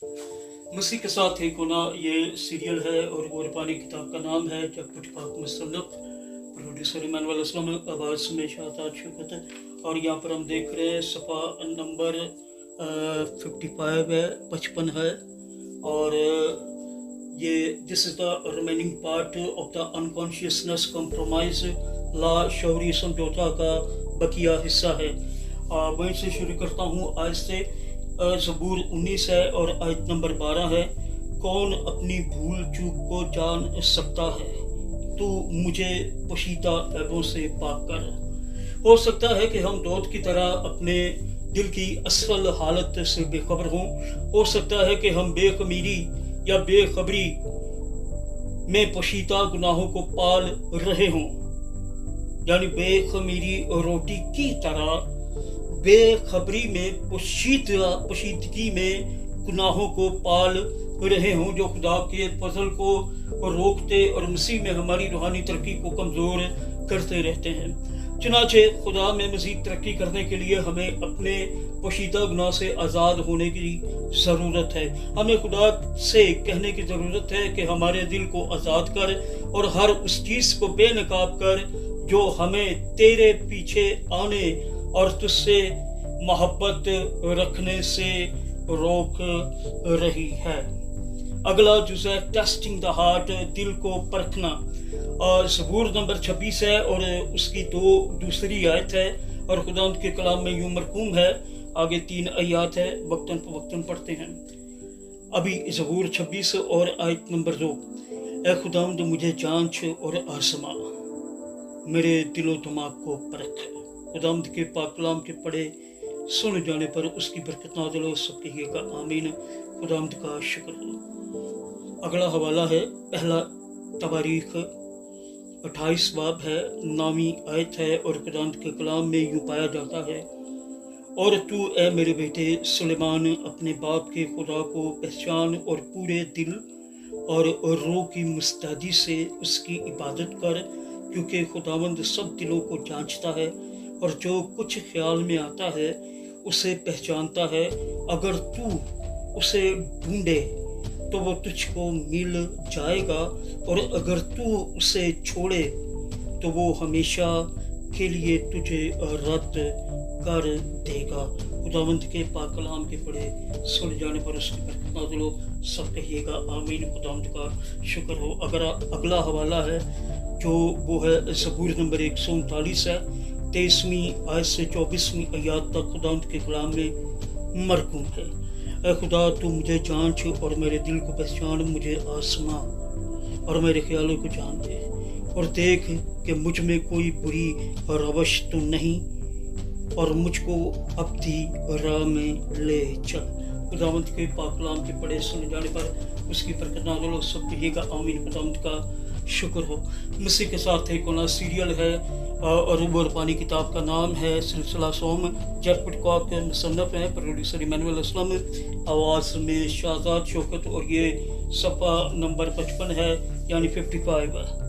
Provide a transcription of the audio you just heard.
मसीह के साथ एक होना ये सीरियल है और गुरबानी किताब का नाम है जब पाक मुसन्नफ, प्रोड्यूसर इमानुअल असलम, आवाज़ में शाहजाद शौकत। और यहाँ पर हम देख रहे हैं सफ़ा नंबर 55 है, 55 है। और ये this is the remaining part of the unconsciousness compromise ला शौरी समझौता का बकिया हिस्सा है। वहीं से शुरू करता हूँ आज से। ज़बूर 19 है और आयत नंबर 12 है। कौन अपनी भूल चूक को जान सकता है, तू मुझे पोशीदा ऐबों से पाक कर। हो सकता है कि हम दौद की तरह अपने दिल की असल हालत से बेखबर हों। हो सकता है कि हम बेखमीरी या बेखबरी में पोशीदा गुनाहों को पाल रहे हों, यानी बेखमीरी रोटी की तरह बेखबरी में पोशीदगी में गुनाहों को पाल रहे हों जो खुदा के फजल को रोकते और मसीह में हमारी रूहानी तरक्की को कमज़ोर करते रहते हैं। चुनाचे खुदा में मज़ीद तरक्की करने के लिए हमें अपने पोशीदा गुनाह से आज़ाद होने की ज़रूरत है। हमें खुदा से कहने की ज़रूरत है कि हमारे दिल को आज़ाद कर और हर उस चीज़ को बेनकाब कर जो हमें तेरे पीछे आने और तुझसे मोहब्बत रखने से रोक रही है। अगला जुज़ है टेस्टिंग द हार्ट, दिल को परखना। और ज़बूर नंबर 26 है और उसकी दूसरी आयत है और खुदा के कलाम में यूं मरकूम है। आगे 3 आयत है, वक्तन पढ़ते हैं। अभी ज़बूर 26 और आयत नंबर 2। ए खुदावंद मुझे जांच और आज़मा, मेरे दिलो दिमाग को परख। खुदावंद के पाक कलाम के पढ़े सुन जाने पर उसकी बरकत नाज़िल हो। सब कहिएगा आमीन। खुदावंद का शुक्र हो। अगला हवाला है पहला तवारीख 28 बाब है, नामी आयत है और खुदावंद के कलाम में यूं पाया जाता है। और तू ए मेरे बेटे सुलेमान अपने बाप के खुदा को पहचान और पूरे दिल और रूह की मुस्तैदी से उसकी इबादत कर, क्योंकि खुदावंद सब दिलों को जांचता है और जो कुछ ख्याल में आता है उसे पहचानता है। अगर तू उसे ढूंढे तो वो तुझको मिल जाएगा और अगर तू उसे छोड़े तो वो हमेशा के लिए तुझे रद्द कर देगा। खुदावंद के पाक कलाम के पढ़े सुन जाने पर उसकी बरकत नाज़िल हो। सब कहिएगा आमीन। खुदावंद का शुक्र हो। अगर अगला हवाला है जो वो है ज़बूर नंबर 139 है, 23वीं आयत से 24वीं आयत तक खुदावंद के कलाम में मरकूम है। ऐ खुदा तू मुझे जांच और मेरे दिल को पहचान, मुझे आसमा और मेरे ख्यालों को जान दे और देख कि मुझ में कोई बुरी रवश तो नहीं और मुझको अपनी राह में ले चल। खुदावंद के पाक कलाम के पढ़े सुन जाने पर उसकी बरकत नाज़िल हो। सब कहिएगा आमीन। खुदावंद का शुक्र हो। मसीह के साथ एक होना सीरियल है और गुरबानी किताब का नाम है सिलसिला सोम, जब पाक मुसन्नफ है, प्रोड्यूसर इमानुअल असलम, आवाज़ में शाहजाद शौकत। और ये सफ़ा नंबर 55 है, यानी 55 है।